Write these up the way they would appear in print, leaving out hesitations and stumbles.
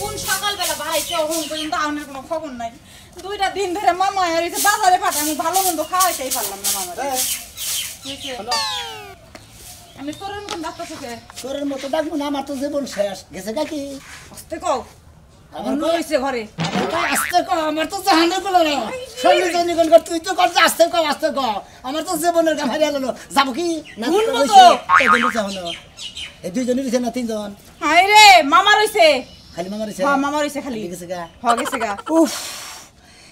কোন সকালবেলা বাড়াইছে এখন পর্যন্ত আমার কোনো খবর নাই। 2টা দিন ধরে মামা আর বাজারে পাঠা আমি ভালো মন্দ খাওয়াইতেই পারলাম না মামা। আমি তোরের মতন ডাক্তার থেকে তোরের মতো ডাকবো না, আমার তো জীবন শেষ গেছে কাকি। আস্তে কও আমার হইছে ঘরে। আস্তে কও, আমার তো জাহানে বলো না শরীর জনি কোন কর, তুই তো কর আস্তে কও আস্তে কও, আমার তো জীবনের গাম হারিয়ে গেল। যাব কি না কইছে এই দিন যাওনো এই দুইজনের দিছে না তিনজন। হাই রে মামা রইছে, খালি মামা রইছে। হ্যাঁ মামা রইছে খালি গেছে গা গেছে গা। উফ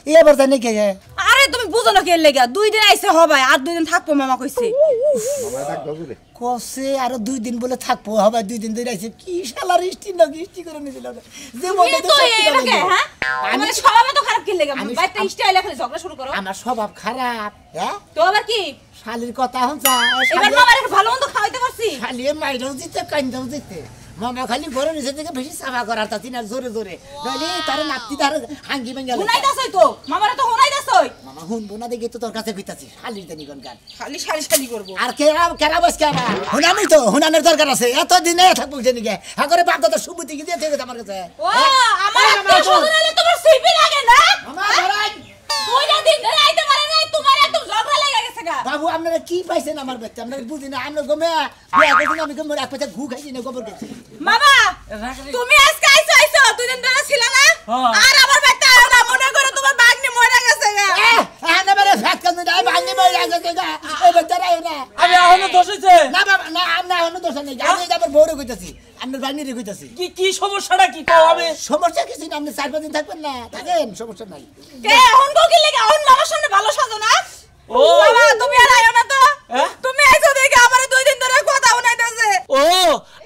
এবার জানি কে আরে তুমি বুঝো না কে লেগা 2 দিন আইছে হবে আর 2 দিন থাকবো মামা কইছে। মামা ডাকবো রে কসে আর 2 দিন বলে থাকবো হবে, 2 দিন ধরে আইছে কি শালার ইষ্টি না ইষ্টি করে নিছিল যে মনে তো হ্যাঁ আমার স্বভাব তো খারাপ কি লেগা বাইতে স্টাইলে খালি ঝগড়া শুরু করো। আমার স্বভাব খারাপ হ্যাঁ তো আবার কি শালির কথা হনছা এবার মামারে ভালো মন্দ খাওয়াইতে পারছি। খালি মাইরাও দিতে কান্দাও দিতে মামা খালি ঘরে নিচে থেকে বেশি সাফা করার তা তিনার জোরে জোরে নইলে তার নাতি তার হাঙ্গি ভাঙ্গা হুনাই দাসই তো মামারে তো হুনাই দাসই। মামা হুনবো না দেখি তো তোর কাছে কইতাছি শালির জানি কোন গান খালি শালি শালি করব। আর কেরা বস কেরা হুনামি তো হুনানের দরকার আছে, এত দিনে থাকবো জানি কে আগরে বাপ দাদা সুবুতি কি দিয়ে থেকে আমার কাছে। ও আমার আত্মীয় স্বজন হলে তোমার সিপি লাগে না মামা ধরাই 2টা দিন ধরে আইতে পারে না, তোমার একদম ঝগড়া লেগে গেছে গা। বাবু আপনারা কি পাইছেন আমার বাচ্চা আপনারা বুঝি না, আমরা গমে বিয়া করছি আমি গমে এক পাতা ঘু খাইছি না গোবর খাইছি। মামা তুমি আজকে আইছো 2 দিন ধরে ছিল না আর আমার বাচ্চা আয় না মনে করে তোমার বাগনি মরে গেছে গা। না বারে ফ্যাট কাজ না ভাঙি মরে গেছে গা এই বাচ্চা রাই না আমি এখনো দোষ হইছে না বাবা না আমরা এখনো দোষ নেই, আমি যাবার বউরে কইতাছি আপনার বাগনি রে কইতাছি। কি কি সমস্যাটা কি কও? আমি সমস্যা কিছু না, আপনি 4-5 দিন থাকবেন না থাকেন সমস্যা নাই। কে এখন কো কি লেগে এখন মামার সামনে ভালো সাজো না। ও মামা তুমি আর আইও না তো, হ্যাঁ? তুমি আইছো দেখে আমারে 2 দিন ধরে কথা শুনাইতেছে। ও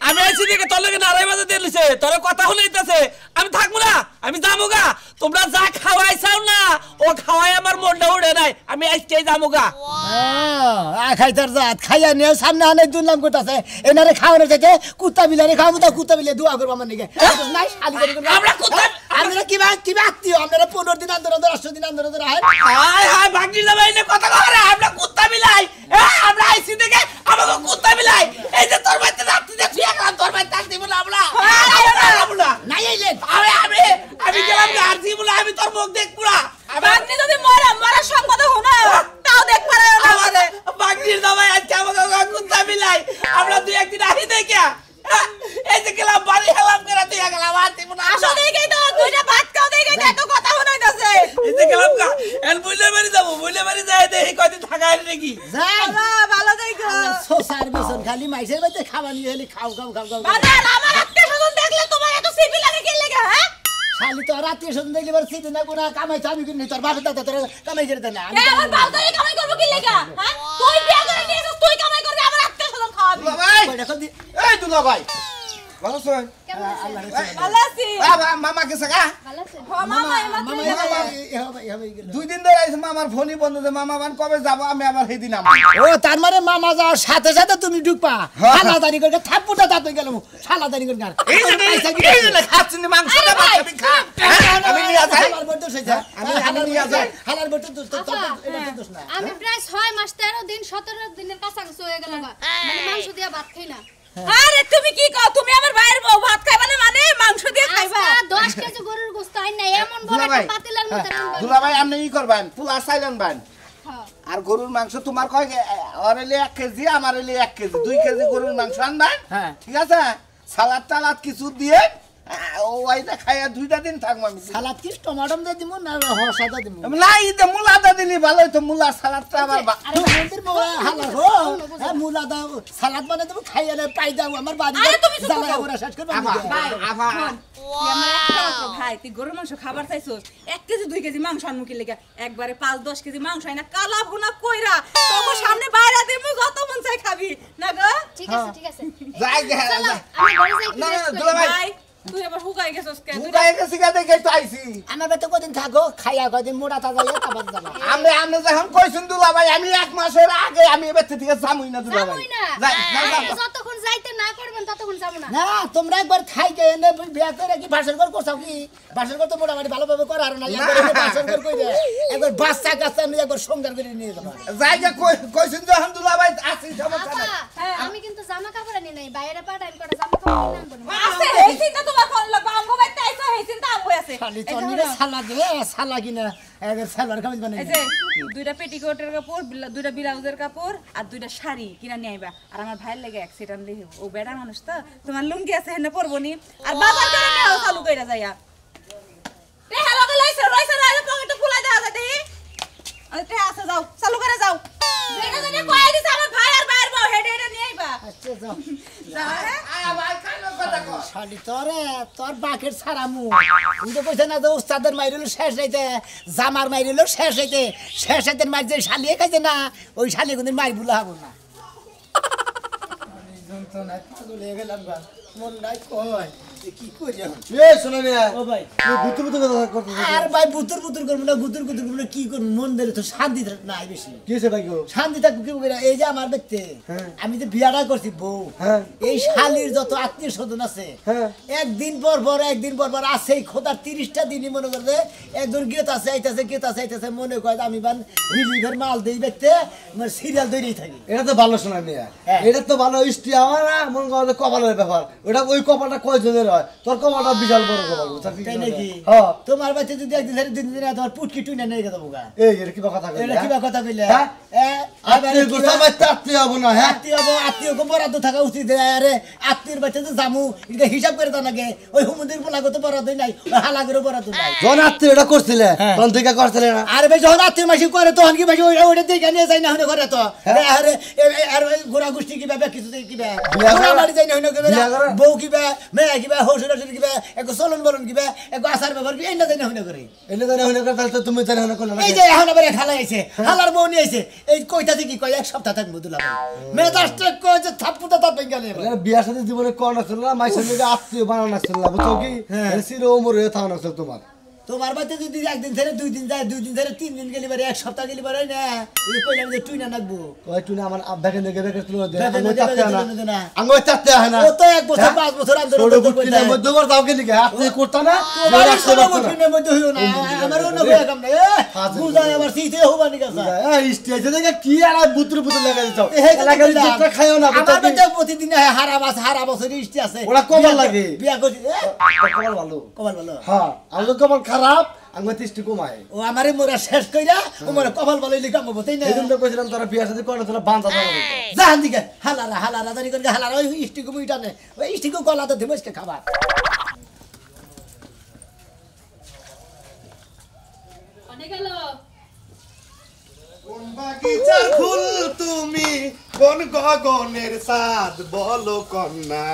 আমি আইছি দেখে তোর লগে নারাই বাজে দিলিছে, তোর কথা শুনাইতেছে। আমি থাকবো না, আমি যামুগা। তোমরা যা খাওয়াইছাও না ও খাওয়াই আমার মনটা উড়ে নাই, আমি আজকেই যামুগা। খাইতার জাত খাইয়া নিয়ে সামনে আনে দুর্নাম করতেছে এনারে খাওয়ানো থেকে কুত্তা বিলারে খাওয়াবো তা কুত্তা বিলে দোয়া করবো আমার নিকে নাই শালি করে করবো। আমরা কুত্তা আপনারা কিবা আত্মীয় আপনারা 15 দিন আন্দোলন 8 দিন আন্দোলন আহেন। হাই হাই ভাগনি যাবাই না কথা করে আমরা কুত্তা বিলাই। আমরা আইছি দেখে আমাকে কুত্তা বিলাই। এই যে তোর বাইতে রাত্রি দিয়ে ফিয়া গেলাম, তোর বাইতে থাকতে বলে আমরা নাই আইলেন আমি গেলাম আর জীবনে আমি তোর মুখ দেখবো না। আপনি যদি মরার সংবাদ শোনা তাও দেখ পারে না আমারে। ভাগনির দাবাই আজকে আমাকে কুত্তা বিলাই। আমরা 2-1 দিন আহি দেখে এই যে গেলাম বাড়ি হেলাম করে দিয়ে গেলাম আর জীবনে আসো দেখেই তো 2টা ভাত খাও দেখেই তো এত কথা শুনাইতেছে। এই যে গেলাম গা এল বুইলে বাড়ি যাবো, বুইলে বাড়ি যাই দেখি কয়দিন থাকাই নাকি যান ভালো দেখো সোসার বেসন খালি মাইসের বাইতে খাওয়া নিয়ে হলে খাও খাও খাও খাও বাজার আমার আত্মীয় স্বজন দেখলে তোমার এত সিপি লাগে কি লাগে হ্যাঁ? শালি তো রাত্রি সন্ধ্যা দেখলে বার সিটি না কোনা কামাই আমি কিনি তোর বাপের দাদা তোর কামাই করে দেন না এ আমার বাউদারি কামাই করব কি লাগা হ্যাঁ? তুই বিয়া করে নিয়েছিস তুই কামাই করবি আমার আত্মীয় স্বজন খাওয়াবি। দুলাভাই এই দুলাভাই ভালো আছেন? ভালো আছি মামা গেছে গা মামা এমাত্র মামা 2 দিন ধরে আইছে মামার ফোনই বন্ধ যে মামা বান কবে যাব আমি আবার সেদিন আমু। ও তার মানে মামা যাওয়ার সাথে সাথে তুমি ঢুকবা হালাদারি করে থাপ্পুটা দাঁত হয়ে গেল হালাদারি করে গান এই যে খাচ্ছেন মাংসটা বাচ্চা খা আমি নিয়ে যাই হালার বড় দোষ হইছে আমি নিয়ে যাই হালার বড় দোষ তো এটা দোষ না আমি প্রায় 6 মাস 13 দিন 17 দিনের কাছাকাছি হয়ে গেল মানে মাংস দিয়ে ভাত খাই না। আরে তুমি কি কও তুমি আমার ভাইয়ের বউ ভাত খাইবা না মানে মাংস দিয়ে খাইবা? 10 কেজি গরুর গোশত আই না এমন বড় একটা পাতিলার মধ্যে রান্না। দুলাভাই আপনি ই করবেন পোলা সাইলেন বান হ্যাঁ আর গরুর মাংস তোমার কয় ওরলে 1 কেজি আমার হইলে 1 কেজি 2 কেজি গরুর মাংস আনবেন হ্যাঁ ঠিক আছে সালাদ টালাদ কিছু দিয়ে ও আইটা খাইয়া 2টা দিন থাকবো আমি। সালাদ কি টমেটো দিয়ে দিমু না হরসাদা দিমু না ইতে মুলাটা দিলি ভালো হইতো মুলা সালাদটা আমার মন্দির মোড়া হালা হো হ্যাঁ মুলা দাও সালাদ বানাই দেবো খাইয়া না পাই দাও আমার বাড়ি জ্বালা ওরা শেষ করবে আভা ভাই তুই গরুর মাংস খাবার চাইছস 1 কেজি 2 কেজি মাংস আনমু কি লাগা একবারে 5-10 কেজি মাংস আইনা কালা ভুনা কইরা তোর সামনে বাইরে দেমু যত মন চাই খাবি না গো। ঠিক আছে যাই গে আমি ঘরে যাই না একটু দুলাভাই ভাই তুই আবার হুকাই গেছস কে? মুগাই গেছি গা দেখে তো আইছি আমার বেতে কদিন থাকো খাইয়া কদিন মোড়া তাজা লাগে তারপর যাবা আমি যখন কইছুন দুলাভাই আমি 1 মাসের আগে আমি এবার থেকে যামুই না দুলাভাই যাবই না যাই যতক্ষণ যাইতে না করবেন ততক্ষণ যাব না। না তোমরা একবার খাইকে এনে বিয়া করে কি বাসর ঘর করছাও কি বাসর ঘর তো মোটামুটি ভালোভাবে করা আর না একবার বাসর ঘর কইরে একবার বাচ্চা কাচ্চা নিয়ে একবার সংসার করে নিয়ে যাবা যাই গে কইছুন যখন দুলাভাই আসি সমস্যা নাই আমি কিন্তু জামা কাপড় আনি নাই বাইরে পাঠাই কটা জামা কাপড় কিনে আনবো না। আছে শালি তোর নিয়ে সালা দে সালা কিনা এর সালার কামিজ বানাই এই যে দুইটা পেটিকোটের কাপড় দুইটা ব্লাউজের কাপড় আর দুইটা শাড়ি কিনা নিয়ে আইবা আর আমার ভাইয়ের লাগে অ্যাক্সিডেন্ট দিয়ে ও বেড়া মানুষ তো তোমার লুঙ্গি আছে হেনে পরবো নি আর বাজার করে নিয়ে চালু কইরা যাইয়া তে হ্যালো লাইছে রইছে রাইলে পকেটে ফুলাই দেওয়া যায় দেখি আরে তে আছে যাও চালু করে যাও যেটা যেটা কই দিছে আমার ভাই আর বাইর বউ হেডে হেডে নিয়ে আইবা আচ্ছা যাও যাও হ্যাঁ আয় ভাই কানো কথা কর শালি তোর বাকের ছাড়ামু তুমি তো কইছ না যে উস্তাদের মাইরিলো শেষ হইতে জামার মাইরিলো শেষ হইতে শেষ হইতে মার যে শালিয়ে খাইছে না ওই শালি কোনদিন মাইরবুলা হবো না যন্ত্রণা পাগল হয়ে গেলাম গা মন নাই কয় কি করি এখন এই শোনা মিয়া ও ভাই তুই বুতুর বুতুর কথা করতেছিস আর ভাই বুতুর বুতুর করবো না বুতুর বুতুর করবো না কি করবো মন ধরে তো শান্তি নাই বেশি কি হয়েছে ভাই গো শান্তি থাকবো কি করে এই যে আমার দেখতে আমি যে বিয়াটা করছি বউ হ্যাঁ। এই শালির যত আত্মীয় স্বজন আছে হ্যাঁ। একদিন পর আছে খোদার 30টা দিনই মনে করে একজন গেত আছে আইতাছে মনে করে আমি বান রিলিভের মাল দেই দেখতে সিরিয়াল ধরেই থাকি এটা তো ভালো শোনা মিয়া হ্যাঁ। এটা তো ভালো ইষ্টি আমার না মন করে কপালের ব্যাপার ওটা ওই কপালটা কয়জনের হয় তোর কপালটা বিশাল বড় কপাল তাই নাকি হ্যাঁ তোমার বাচ্চা যদি একদিন ধরে দুদিন ধরে তোমার পুটকি টুইনা নিয়ে গেছে বোকা এই এর কি কথা কইলা এটা কিবা কথা কইলে হ্যাঁ? আত্মীয় গোটা আমার আত্মীয় হবো না হ্যাঁ আত্মীয় বরাদ্দ থাকা উচিত আরে আত্মীয়র বাচ্চা তো জামু এটা হিসাব করে তো নাকি ওই হুমুদের পোলাগো তো বরাদ্দ নাই ওই হালাগেরও বরাদ্দ নাই যখন আত্মীয় এটা করছিলে হ্যাঁ। তখন থেকে করছিলে না আর ভাই যখন আত্মীয় মাসি করে তখন কি ভাই ওইটা দেখে নিয়ে যায় না হলে করে তো আরে আর গোড়া গোষ্ঠী কিবা কিছু কিবা বিয়া করা- বাড়ি যাই না হলে বিয়া করা- বউ কিবা মেয়ে কিবা হসুর হসুর কিবা একটু চলন বলন কিবা একটু আচার ব্যবহার কিবা এটা যাই না হলে করে এনে জানে হলে তাহলে তো তুমি জানে হলে করলে না এই যে এখন আবার খালা আইছে হালার বউ নিয়ে আইছে এই কইতাছে কি কয় এক সপ্তাহ থাকবো দুলা মেজাজটা কয় যে থাপ্পুটা তাপ গেলে বিয়ার সাথে জীবনে কর্ণ ছিল না মাইসের দিকে আত্মীয় বানানো ছিল না বুঝছো কি সির ওমর হয়ে থাকানো ছিল তোমার তোমার বাড়িতে যদি একদিন ধরে 2 দিন যায় 2 দিন ধরে 3 দিন গেলি বারে এক সপ্তাহ গেলি বারে না এই কইলাম যে তুই না নাকবো ওই তুই আমার আব্বাকে দেখে দেখে তুলে দে দেখে আমি দেখে চাচ্ছে দেখে না দেখে না। আমি চাচ্ছে না ও তো 1 বছর 5 বছর আন্দোলন ছোট বুটকিনের মধ্যে বড় দাও কে লিখে আত্মীয় করতা না বাড়ি ছোট বুটকিনের মধ্যে হইও না আমার অন্য কই কাম নাই বুঝাই আবার সিতে হবানি কাছে এই স্টেজে দেখে কি আর বুতুর বুতুর লাগা দিছো এই এলাকার যেটা খায়ও না আমার বেটা প্রতিদিন হারা বছর ইষ্টি আছে ওরা কমাল লাগে। বিয়া করছি কপাল ভালো কমাল ভালো হ্যাঁ আমি তো কপাল খারাপ আমি তিষ্টি কমাই ও আমারে মোরা শেষ কইরা ও মোরা কপাল ভালো লিখা মব তাই না এই জন্য কইছিলাম তোরা বিয়ার সাথে কর্ণ ছিল বান্ধা যাবে জাহান দিকে হালারা জানি করে হালারা ওই ইষ্টি কো মুইটা নে ওই ইষ্টি কো গলা তো দেমসকে খাবার অনেক গেল কোন বাগিচার ফুল তুমি কোন গগনের সাদ বলো কন্যা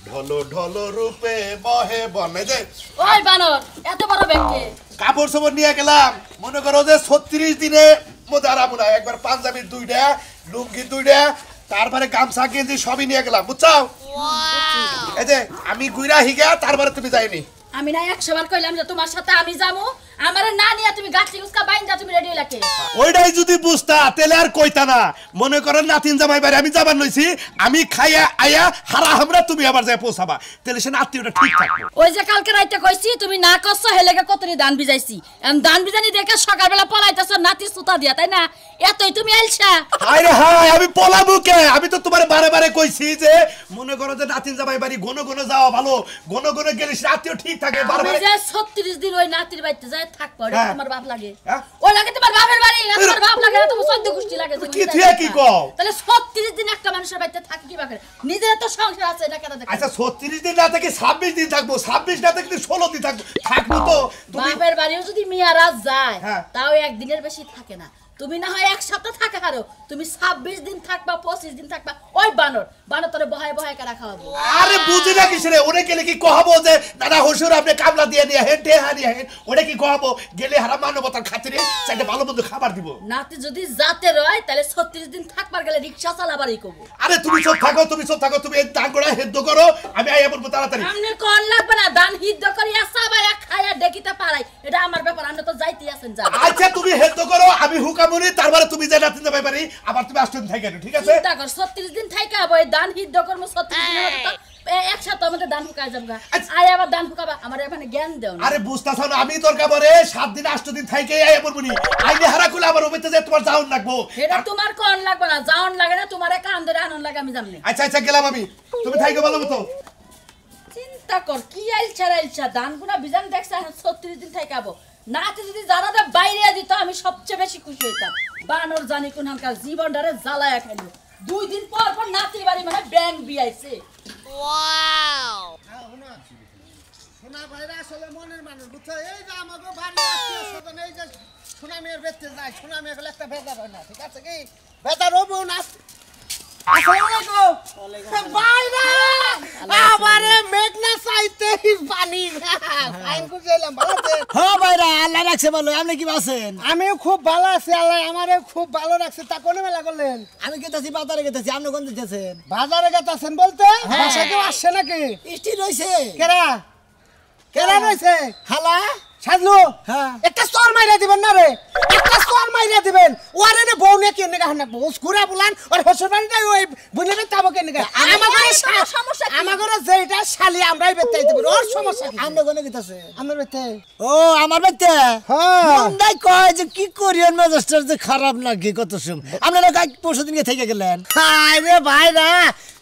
ঢলো ঢলো রূপে বহে বনে যে ওই বানর এত বড় ব্যাংকে কাপড় চোপড় নিয়ে গেলাম মনে করো যে 36 দিনে মধ্যে আরাম না একবার পাঞ্জাবির 2টা লুঙ্গি 2টা তারপরে গামছা গেঞ্জি সবই নিয়ে গেলাম বুঝছো এই যে আমি গুইরা হিগা তারপরে তুমি যাইনি আমি না 100 বার কইলাম যে তোমার সাথে আমি যাবো আমারে না নিয়া তুমি গাছি উস্কা বাইন্দা তুমি রেডি লাগে ওইটাই যদি বুঝতা তেলে আর কইতা না মনে করেন নাতিন জামাই বাইরে আমি যাবার লইছি আমি খাইয়া আয়া হারা হামরা তুমি আবার যায় পৌঁছাবা তেলে সে আত্মীয়টা ঠিক থাকবে ওই যে কালকে রাইতে কইছি তুমি না করছো হেলেগে কতরি দান বিজাইছি এম দান বিজানি দেখে সকালবেলা পলাইতেছো নাতি সুতা দিয়া তাই না এতই তুমি আইলছা আরে হাই আমি পলাবো কে আমি তো তোমার বারে বারে কইছি যে মনে করো যে নাতিন জামাই বাড়ি ঘন ঘন যাওয়া ভালো ঘন ঘন গেলে সে আত্মীয় ঠিক থাকে আমি বারবার যে 36 দিন ওই নাতির বাড়িতে যায় থাকবো এটা হ্যাঁ। তোমার বাপ লাগে হ্যাঁ? ওই লাগে তোমার বাপের বাড়ি না তোমার বাপ লাগে না তোমার সদ্য গোষ্ঠী লাগে তুমি কি যাই থিয়া কি না। কও? তাহলে 36 দিন একটা মানুষের বাড়িতে থাকি কি বাকি নিজের তো সংসার আছে এটা কেন দেখো আচ্ছা 36 দিন না থেকে 26 দিন থাকবো 26 না থেকে 16 দিন থাকবো থাকবো তো তুমি বাপের বাড়িও যদি মিয়ারা যায় হ্যাঁ। তাও একদিনের বেশি থাকে না তুমি না হয় এক সপ্তাহ থাকে হারো তুমি 26 দিন থাকবা 25 দিন থাকবা ওই বানর তোরে বহায় বহায় কারা খাওয়াবো আরে বুঝি না কিসরে ওরে গেলে কি কহাবো যে দাদা হসুর আপনি কামলা দিয়ে নিয়ে হেন টেহা নিয়ে হেন ওরে কি কহাবো গেলে হারা মানবতার খাতিরে চাইতে ভালো মন্দ খাবার দিব নাতি যদি যাতে রয় তাহলে 36 দিন থাকবার গেলে রিকশা চালাবারই করব আরে তুমি সব থাকো তুমি এই দান করে হেদ্দ করো আমি আইয়া বলবো তাড়াতাড়ি আমনে কোন লাগবে না দান হিদ্দ করি আসা ভাইয়া খায়া দেখিতে পারাই এটা আমার ব্যাপার আমরা তো যাইতে আছেন যা আচ্ছা তুমি হেদ্দ করো আমি হুকামুনি তারপরে তুমি যে নাতিন যাবে পারি আবার তুমি আসতে থাকি ঠিক আছে চিন্তা কর 36 দিন থাইকা হবো এই দান হিদ্দ করব 36 দিনের মধ্যে তো একসাথে আমাদের দান হুকায় যাবগা আয় আবার দান হুকাবা আমার এখানে জ্ঞান দেও না আরে বুঝতাছ না আমি তোর কাবরে 7 দিন 8 দিন থাইকে আইয়া বলবনি আইলে হারা কুলা আবার ওইতে যে তোমার যাওন লাগবো এটা তোমার কোন লাগবে না যাওন লাগে না তোমার কান ধরে আনন লাগে আমি জানি আচ্ছা গেলাম আমি তুমি থাইকে ভালো মতো চিন্তা চিন্তা কর কি আইলছা দানগুনা বিজান দেখছ 36 দিন থাকাবো নাতে যদি জানাতে বাইরে দিত আমি সবচেয়ে বেশি খুশি হইতাম বানর জানি কোন হালকার জীবনটারে জ্বালায়া খাইলো 2 দিন পর পর নাতির বাড়ি মানে ব্যাংক বিয়াইছে সোনা ভাইরা আসলে মনের মানুষ বুঝছো এই যে আমাকে বাড়ি আত্মীয় স্বজন এই যে সোনা মেয়ের বেঁচতে যায় সোনা মেয়ে হলে একটা বেজার হয় না ঠিক আছে কি বেজার হবো না আমিও খুব ভালো আছি আল্লাহ আমারে খুব ভালো রাখছে তা কোন মেলা করলেন আমি গেতেছি বাজারে গেতেছি আপনি কোন দিতেছেন বাজারে গেতাছেন বলতে বাসা কেউ আসছে নাকি ইষ্টি রইছে কেরা কেরা রয়েছে হালা সাজলু হ্যাঁ। একটা স্টোর মাইরা দিবেন না রে একটা স্টোর মাইরা দিবেন ওরে রে বউ নে কেন গা হানা বউ ঘুরা বুলান আর হসর বাড়িটা ওই বুনেবে তাবো কেন গা আমাগরে সমস্যা কি আমাগরে যেটা শালি আমরাই বেতাই দেব ওর সমস্যা কি আপনি কোন দিতেছে আমার বেতে ও আমার বেতে হ্যাঁ মন্দাই কয় যে কি করিয়ন মেজাজটার যে খারাপ লাগে কত সুম আপনারা কাল পরশুদিন থেকে গেলেন হায় রে ভাইরা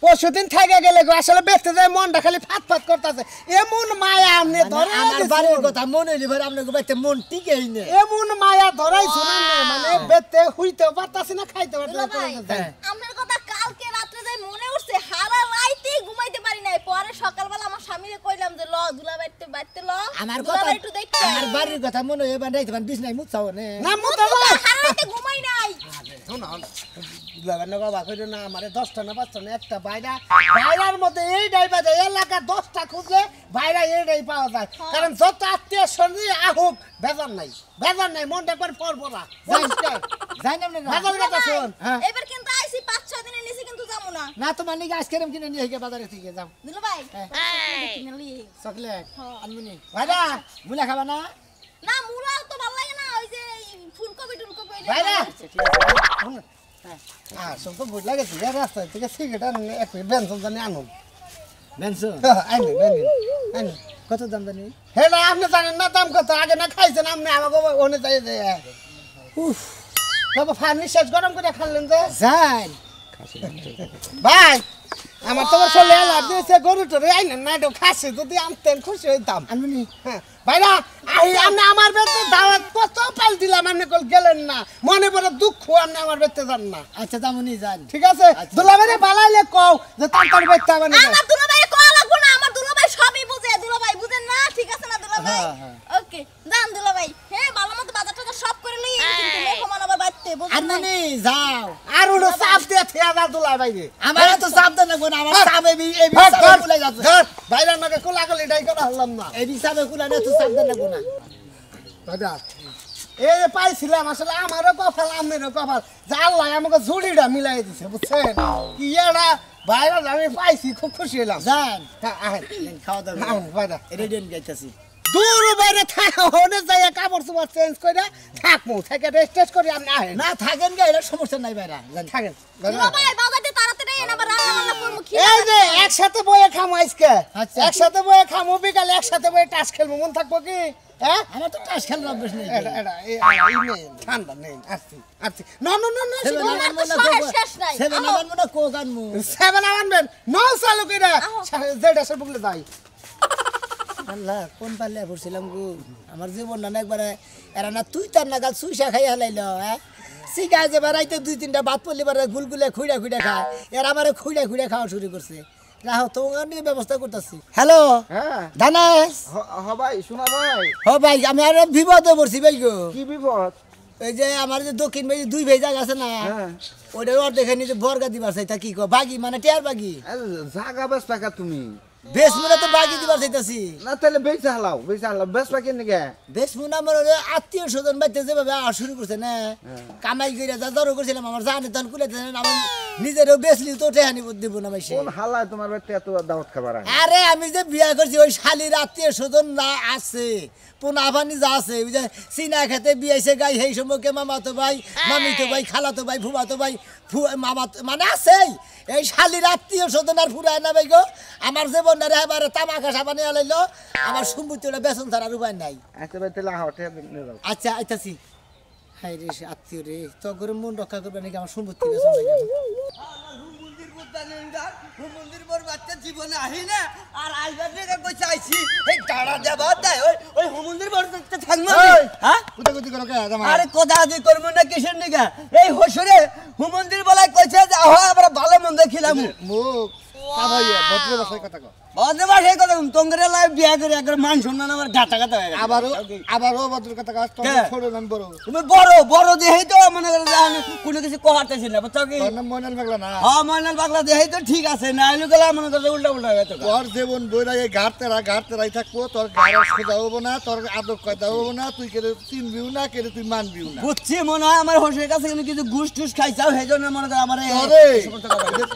পরশুদিন থেকে গেলে গো আসলে বেতে যায় মনটা খালি ফাট ফাট করতেছে এমন মায়া আমনে ধরে আমার বাড়ির কথা মনে হইলে ভাই আপনাকে বাইতে মন টিকেই না এমন মায়া ধরাই শুনুন না মানে বেতে হইতে পারতাছি না খাইতে পারতাছি না আমার কথা কালকে রাতে যাই মনে উঠছে সারা রাইতেই ঘুমাইতে পারি নাই পরে সকালবেলা আমার স্বামীরে কইলাম যে ল দুলাবাইতে বাইতে ল আমার কথা দুলাবাই একটু দেখতে আমার বাড়ির কথা মনে হয় বানাইতে পারেন বিছনায় মুছাও না না মুতো না সারা রাতে ঘুমাই নাই শোনো লাগানো বাবা কইলো না আমারে 10টা না 5টা না একটা বাইরা বাইরার মধ্যে এই ডাইবা যায় এলাকা 10টা খুঁজলে বাইরা এইটাই পাওয়া যায় কারণ যত আত্মীয় সন্ধি আহুক বেজার নাই মনটা করে পড়বরা যাই না বেজার কথা শুন এবার কিন্তু আইছি 5-6 দিনের নিচে কিন্তু যাবো না না তোমার নিকে আইসক্রিম কিনে নিয়ে গিয়ে বাজারে থেকে যাও দুলাভাই চকলেট আনমনি ভাইরা মুলা খাবা না না মুলা তো ভালো লাগে না ওই যে ফুলকপি টুলকপি বাইরা সব তো বুঝ লাগে রাস্তা থেকে সিগারেট আনুন এক বেনসন জানি আনুন বেনসন আইনি কত দাম জানি হেলা আপনি জানেন না দাম কত আগে না খাইছেন আপনি আমাকে ওনে চাই যে উফ বাবা ফার্নিচার গরম করে খাইলেন যে যাই ভাই আমার তোমার চলে এলা দিয়েছে গরু টরে আইনেন না এটা খাসি যদি আনতেন খুশি হইতাম আনমনি ভাইরা আপনি আমার বেতে দাওয়াত কত পাল দিলাম আপনি কল গেলেন না মনে পড়ে দুঃখ আপনি আমার বেতে যান না আচ্ছা দামনি যান ঠিক আছে দুলাভাইরে বালাইলে কও যে তার বেতে মানে আমার দুলাভাই কল লাগবো না আমার দুলাভাই সবই বুঝে দুলাভাই বুঝেন না ঠিক আছে না দুলাভাই ওকে যান দুলাভাই হ্যাঁ ভালো মতো বাজারটা তো সব করে লই কিন্তু মেহমান আবার বাইতে বুঝেন না আনমনি যাও আর ওটা চাপ দিয়ে থিয়া দা দুলাভাইরে আমার তো চাপ দেন না কোন আমার চাপ এই চাপে কুলাই যাচ্ছে বাইরে নাকে কোলাকুলি ডাই করা হলাম না এই চাপে কুলাই না তো চাপ দেন না কোন দাদা এই যে পাইছিলাম আসলে আমারও কপাল আমেরও কপাল যে আল্লাহ আমাকে জুড়িটা মিলাই দিছে বুঝছেন কি এটা বাইরে আমি পাইছি খুব খুশি হলাম যান খাওয়া দাওয়া বাইরে রেডি গাইতাছি দূর বাইরে থাকনে যাই কাপড় চোপড় চেঞ্জ করে থাকবো থেকে রেস্ট করে আপনি আহেন না থাকেন গা এটা সমস্যা নাই বাইরা যান থাকেন দুলাভাই বাজারটা তাড়াতাড়ি এনে আবার রান্না বান্না করব কি এই যে একসাথে বয়ে খামো আজকে আচ্ছা। একসাথে বয়ে খামো বিকালে একসাথে বয়ে টাস খেলবো মন থাকবো কি হ্যাঁ আমার তো টাস খেলার অভ্যাস নেই ঠান্ডা নেই আসছি না না না না সেভেন তোমার আমার তো মনে শহর শেষ নাই। সেভেন আমার মনে কোক আনমু সেভেন আনবেন নৌ চালু করে যেটা সে বুকলে যাই আল্লাহ কোন পাল্লে পড়ছিলাম গো আমার জীবন না একবারে এরা না তুই তার নাগাল সুইসা খাই হালাইল হ্যাঁ শিখা যে বেড়াইতে 2-3টা ভাত পড়লি বারে গুলগুলে খুঁড়া খায় এরা আমারে খুঁড়া খাওয়া শুরু করছে রাহো তোমার নিয়ে ব্যবস্থা করতেছি হ্যালো হ্যাঁ ধানেশ ভাই শোনা ভাই ও ভাই আমি আর বিপদে পড়ছি ভাই গো কি বিপদ ওই যে আমার যে দক্ষিণ ভাই 2 ভাই জায়গা আছে না ওইটা ওর দেখে নিজে বর্গা দিবার চাইতা কি কো বাগি মানে টিয়ার বাগি জাগা বেশ টাকা তুমি বেশ মনে তো বাগি দিবার চাইতাছি না তাহলে বেঁচে হালাও বেশ পাকি নাকি বেশ মনে আমার আত্মীয় স্বজন বাড়িতে যেভাবে আর শুরু করছে না কামাই করে যা জড়ো করছিলাম আমার জানে তখন কুলাইতে আমার নিজেরও বেচলি তো টেহানি দিব না ভাই কোন হালা তোমার বাড়িতে এত দাওয়াত খাবার আরে আমি যে বিয়া করছি ওই শালির আত্মীয় স্বজন না আছে পোনাভানি যা আছে ওই যে চিনা খেতে বিয়াইছে গাই সেই সময়কে মামাতো ভাই মামিতো ভাই খালাতো ভাই ফুমাতো ভাই মামা মানে আছে এই শালির আত্মীয় স্বজন আর ফুরায় না ভাই গো আমার যে বন্ধারে এবারে তামাকা সাবানি আলাইলো আমার সম্পত্তিটা বেতন ছাড়ার উপায় নাই আচ্ছা ভাই তাহলে হাওয়াতে নিয়ে যাও আচ্ছা আইতাছি হাই রে আত্মীয় রে তো করে মন রক্ষা করবে নাকি আমার সম্পত্তি বেতন লাগে জানেন গান হুমন্দির বড় বাচ্চা জীবনে আহি না আর আইবার থেকে কই চাইছি এই টাড়া দেবা দেয় ওই হুমন্দির বড় বাচ্চা থাকবে হ্যাঁ কুতাকুতি করো কে জামাই আরে কথা দি করব না কিসের নিগা এই হসরে হুমন্দির বলাই কইছে যে আমরা ভালো মন্দ খিলাম মুখ কা ভাইয়া ভদ্র ভাষায় কথা কও বাদবা সেই কথা তোমরে লাই বিয়া করে একবার মান সম্মান আমার গাটা গাটা হয়ে গেছে আবারও ভদ্র কথা কও তুমি ছোট নাম বড় তুমি বড় দেহেই তো মনে করে যে আমি কোনো কিছু কহাতেছি না বুঝছো কি তোর নাম ময়নাল পাগলা না হ্যাঁ ময়নাল পাগলা দেহেই তো ঠিক আছে না এলো গেলা মনে করে উল্টা হয়ে গেছে তোর জীবন বইরা এই ঘাটতেরাই থাকবো তোর গাড়ি সোজা হবো না তোর আদব কায়দা হবো না তুই কেড়ে চিনবিও না কেড়ে তুই মানবিও না বুঝছি মনে হয় আমার হোসের কাছে কিছু ঘুষ টুস খাইছাও সেই জন্য মনে করে আমার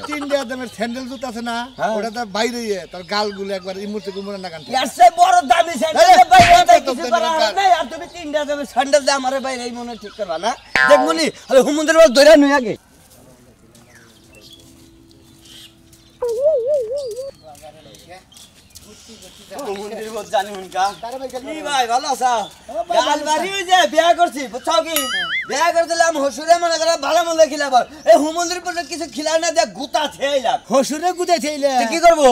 তিন দামের স্যান্ডেল জুতা আছে না ওটা তো বাইরে তোর গালগুলো একবার ইমুতে গুমরা না কানতে এর সে বড় দামি স্যান্ডেল বাইরে কিছু করা নাই আর তুমি তিনটা দামের স্যান্ডেল দে আমারে বাইরে এই মনে ঠিক করবা না দেখমনি আরে হুমন্দির বল ধরে নই আগে হুমন্দির বল জানি হুনকা কি ভাই ভালো আছো গাল বাড়ি যে বিয়া করছি বুঝছো কি বিয়া করে দিলাম হসুরে মনে করে ভালো মন্দ খিলাব এই হুমন্দির বল কিছু খিলাই না দে গুতা থেইলাম হসুরে গুদে থেইলে কি করবো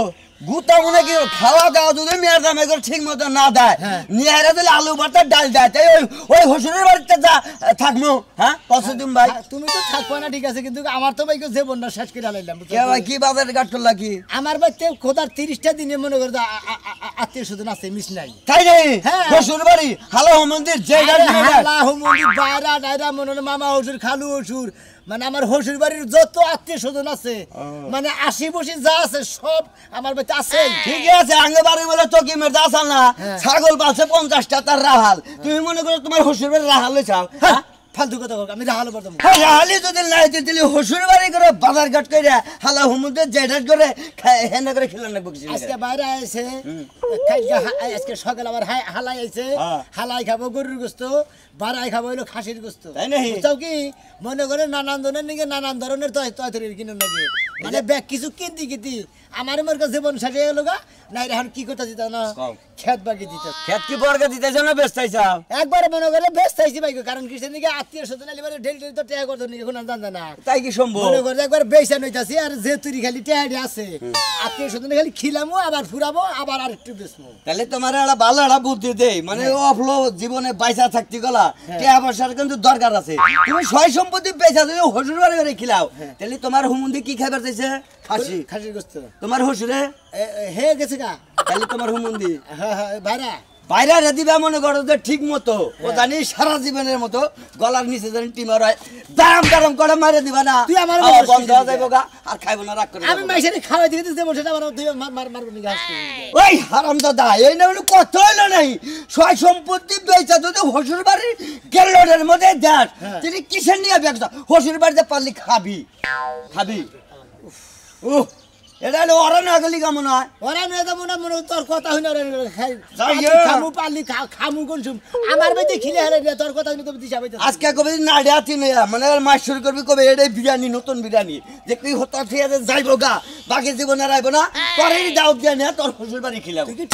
গুতা মনে কি খাওয়া দাওয়া যদি মেয়ের দামে করে ঠিক মতো না দেয় নিয়ে দিলে আলু ভর্তা ডাল দেয় তাই ওই হসুরের বাড়িতে যা থাকবো হ্যাঁ পছন্দ ভাই তুমি তো থাকবো না ঠিক আছে কিন্তু আমার তো ভাই জীবনটা শেষ করে লাইলাম কে ভাই কি বাজারে কাট করলা কি আমার বাড়িতে খোদার 30টা দিনে মনে করে আত্মীয় স্বজন আছে মিস নাই তাই নেই হসুর বাড়ি হালো মন্দির যে হালা মন্দির বাইরা ডাইরা মনে হলো মামা হসুর খালু হসুর মানে আমার হসুর বাড়ির যত আত্মীয় স্বজন আছে মানে আশি বসি যা আছে সব আমার বাড়িতে আছে ঠিক আছে আঙ্গে বাড়ি বলে তো কি মেয়েটা আসাল না ছাগল পালছে 50টা তার রাহাল তুমি মনে করো তোমার হসুর বাড়ি রাহাল চাও হ্যাঁ ফালতু কথা বল আমি রাহাল বলতাম রাহালি যদি নাই দিলি হসুর বাড়ি করে বাজার ঘাট করে হালা হুমুদের জেডাট করে হেনা করে খেলা লাগবে কিছু আজকে বাইরে আইছে আজকে সকাল আবার হালাই আইছে হালাই খাবো গরুর গোস্ত বাড়াই খাবো হইলো খাসির গোস্ত তাই নাকি বুঝছাও কি মনে করে নানান ধরনের নাকি নানান ধরনের তয়তরির কিনুন নাকি মানে ব্যাগ কিছু কিনতি আমার মোর কাছে জীবন শেষ হয়ে গেল গা নাই এখন কি করতে দিত না খেত বাকি দিত খেত কি বর্গা দিতেছ না বেচতাইছা একবারে মনে করে ব্যস্ত আইছি ভাই কারণ কিসের নাকি আত্মীয় স্বজন আলিবারে ঢেল ঢেল তো টেয়া করতো নাকি এখন জানতা না তাই কি সম্ভব মনে করে একবার বেচা নইতাছি আর যে তুই খালি টেয়াডি আছে আত্মীয় স্বজন খালি খিলামো আবার ফুরাবো আবার আর একটু বেচবো তাহলে তোমার একটা ভালো একটা বুদ্ধি দেই মানে অফলো জীবনে পয়সা থাকতে গলা টাকা পয়সার কিন্তু দরকার আছে তুমি সয় সম্পত্তি পয়সা যদি হসুর বাড়ি করে খিলাও তাহলে তোমার হুমুন্দি কি খাবার চাইছে খাসির গোস্ত তোমার হসুরে হে গেছে গা তাহলে তোমার হুমুন্দি হ্যাঁ ভাইরা বাইরে দিবা মনে করো যে ঠিক মতো ও জানি সারা জীবনের মতো গলার নিচে জানি টিমার হয় দাম করে মারে দিবা না তুই আমার বন্ধ হয়ে যাইব গা আর খাইব না রাগ করে আমি মাইশারে খাওয়াই দিতে দেব সেটা আমার তুই মারবো নি গাছ ওই হারামজাদা এই না কত হইলো নাই সয় সম্পত্তি বেচা যদি হসুর বাড়ির গেলোডের মধ্যে দেখ তুই কিসের নিয়ে ব্যবসা হসুর বাড়িতে পারলি খাবি এটা হলো ওরা না গেলি কেমন হয় ওরা নয় তো মনে মনে তোর কথা হইনা খামু পারলি খামু কোনসুম আমার বাড়িতে খিলে হারে তোর কথা হইনা তো দিশা পাইতে আজকে কবে না ডাতি নয়া মানে মাছ শুরু করবি কবে এটাই বিরিয়ানি নতুন বিরিয়ানি যে তুই হতা ঠিক আছে যাইবো গা বাকি জীবনে রাইবো না তোরই দাওয়াত দিয়ে না তোর শ্বশুর বাড়ি খিলাম তুই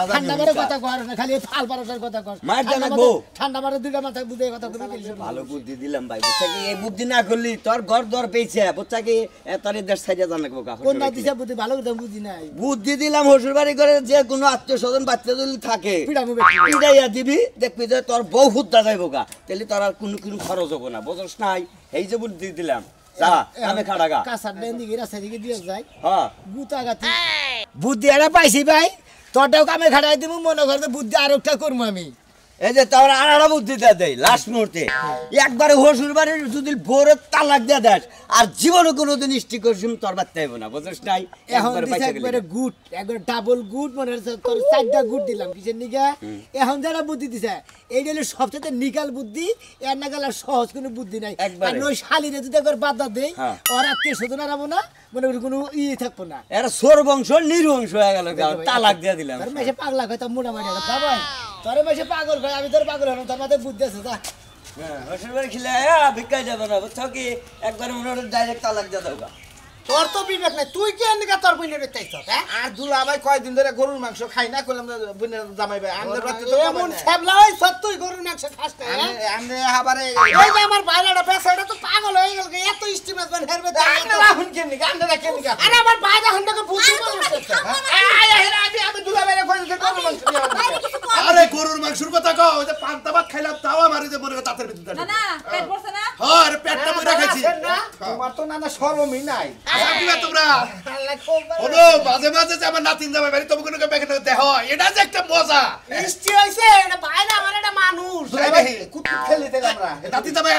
ঠান্ডা বারে কথা কর না খালি ফাল পারাটার কথা কর মার জানাবো ঠান্ডা বারে দুইটা মাথা বুঝে কথা কবি ভালো বুদ্ধি দিলাম ভাই বুঝছা কি এই বুদ্ধি না করলি তোর ঘর দর পেয়েছে বুঝছা কি তোর দেশ সাইডে জানাবো কা কোন না দিশা বুদ্ধি ভালো করে বুঝি নাই বুদ্ধি দিলাম শ্বশুর বাড়ি করে যে কোনো আত্মীয় স্বজন বাচ্চা যদি থাকে পিড়াইয়া দিবি দেখবি যে তোর বউ হুদ্দা যাইবো গা তাহলে তোর আর কোনো খরচ হবো না বুঝছ নাই এই যে বুদ্ধি দিলাম যা আমি খাড়া গা কাঁচার ডান দিকে রাস্তা দিকে দিয়ে যায় হ্যাঁ গুতা গাতি বুদ্ধি এটা পাইছি ভাই তোরটাও কামে খাড়াই দিব মনে করতে বুদ্ধি আর একটা করবো আমি এই যে তোর আর বুদ্ধি দিয়ে দেয় লাস্ট মুহূর্তে একবারে হসুর বাড়ির যদি ভোরে তালাক দিয়ে দেয় আর জীবনে কোনোদিন স্টিক করছিম তোর বাচ্চা হইব না বুঝছিস নাই এখন একবারে গুড একবারে ডাবল গুড মনে হচ্ছে তোর 4টা গুড দিলাম কিসের নিগা এখন যারা বুদ্ধি দিছে এইটা হলো সবচেয়ে নিকাল বুদ্ধি এর নাগাল আর সহজ কোনো বুদ্ধি নাই আর ওই শালিরে যদি একবার বাধা দেই ওর আত্মীয় স্বজন আরাবো না মনে করি কোনো থাকবো না এরা সোর বংশ নির্বংশ হয়ে গেল তালাক দিয়ে দিলাম তোর মেশে পাগলা কয় তা মোটামুটি একটা ভাই তোর মেশে পাগল কয় আমি তোর পাগল হলাম তোর মাথায় বুদ্ধি আছে যা হসুর বাড়ি খিলে ভিক্ষাই যাবে না বুঝছো কি একবার মনে হলো ডাইরেক্ট তালাক দিয়ে দাও তোর তো বিবেক নাই তুই কি এনে তোর বোনের চাইছ হ্যাঁ আর দুলা ভাই কয়দিন ধরে গরুর মাংস খাই না কইলাম বোনের জামাই ভাই আমাদের রাতে তো এমন ছ্যাবলা হই সত্যই গরুর মাংস খাস না আমি আবারে এই যে আমার বাইলাটা পেছাটা তো পাগল হয়ে গেল এত স্টিমাস বান হেরবে আপনারা হুন কেন আপনারা কেন আরে আমার বাইলা হন্ডকে বুঝি বলছে আমি দুলা ভাইরে কই যে গরুর মাংস আরে গরুর মাংসের কথা কও ওই যে পান্তা ভাত খাইলাম তাও আমার এই যে মনে দাঁতের ভিতরে না না পেট ভরছে না হ্যাঁ আরে পেটটা বইরা খাইছি তোমার তো নানা শরমই নাই আচ্ছা তোমরা বলো মাঝে মাঝে যে আমার নাতিন জামাই বাড়ি তোমাকে কোনো ব্যাগে দেহ এটা যে একটা মজা মিষ্টি হইছে এটা বাইলা আমার এটা মানুষ কুত্তু খেলি দিলাম আমরা নাতিন জামাই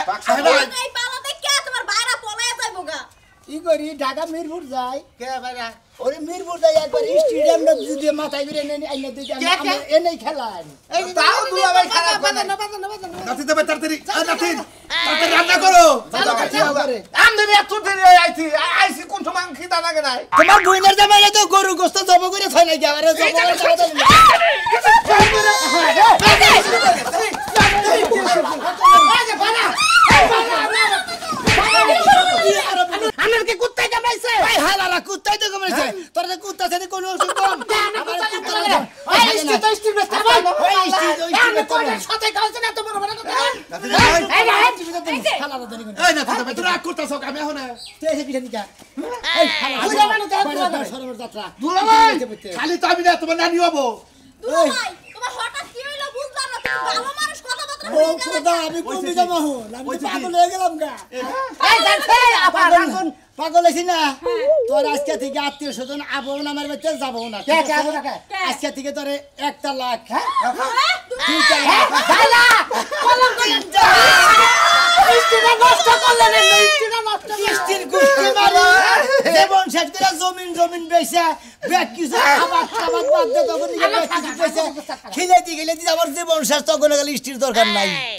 এই পালাতে কে তোমার বাইরা পলায় যাইবো গা কি করি ঢাকা মিরপুর যাই কে বাইলা ওরে মিরপুর যাই একবার স্টেডিয়াম না যদি মাথায় করে এনে আইনা দিতে আমি এনেই খেলাই এই তাও দুলা ভাই খারাপ করে না নাতিন জামাই তাড়াতাড়ি নাতিন তাড়াতাড়ি রান্না করো আমি এত দেরি আইছি আইছি কোন সময় খিদা লাগে নাই তোমার বইনের জামাই তো গরু গোস্ত জব করে ছয় নাই আরে জব আমার কি কুত্তাই কামাইছে ভাই হালালা কুত্তাই তো কামড়েছে তোর যে কুত্তা সাথে কোনো ওষুধ কম আমার কুত্তা এই স্টিল বেস্ট ভাই ওই স্টিল আমি কোনের সাথে খাওয়াছে না তোমার বড় কথা নাতিন জামাই হালালা ধরে কোন এই নাতিন জামাই তোরা করতাছ আমি এখন তেছে পিঠা নিকা এই হালালা সরবর যাত্রা দুলা ভাই খালি তো আমি না তোমার নানি হবো দুলা ভাই তোমার হঠাৎ কি হইলো বুঝলাম না তুমি ভালো মানুষ কথা বলতে ও খোদা আমি কোন জামা হল আমি তো পাগল হয়ে গেলাম গা এই দেখছে আপা রাখুন পাগল হইছি না তোর আজকে থেকে আত্মীয় স্বজন আবো না আমার বাচ্চা যাবো না কে কে আবো না কে আজকে থেকে তোরে 1 লাখ হ্যাঁ বাইলা কলম কলম স্টিলটা নষ্ট করলে না স্টিলটা নষ্ট স্টিল গুষ্টি মারি জীবন শেষ করে জমিন বেচা ব্যাগ কিছু আবার বাদ দে তখন ব্যাগ কিছু বেচা খিলে দি আমার জীবন শেষ তখন গেলে স্টিল দরকার নাই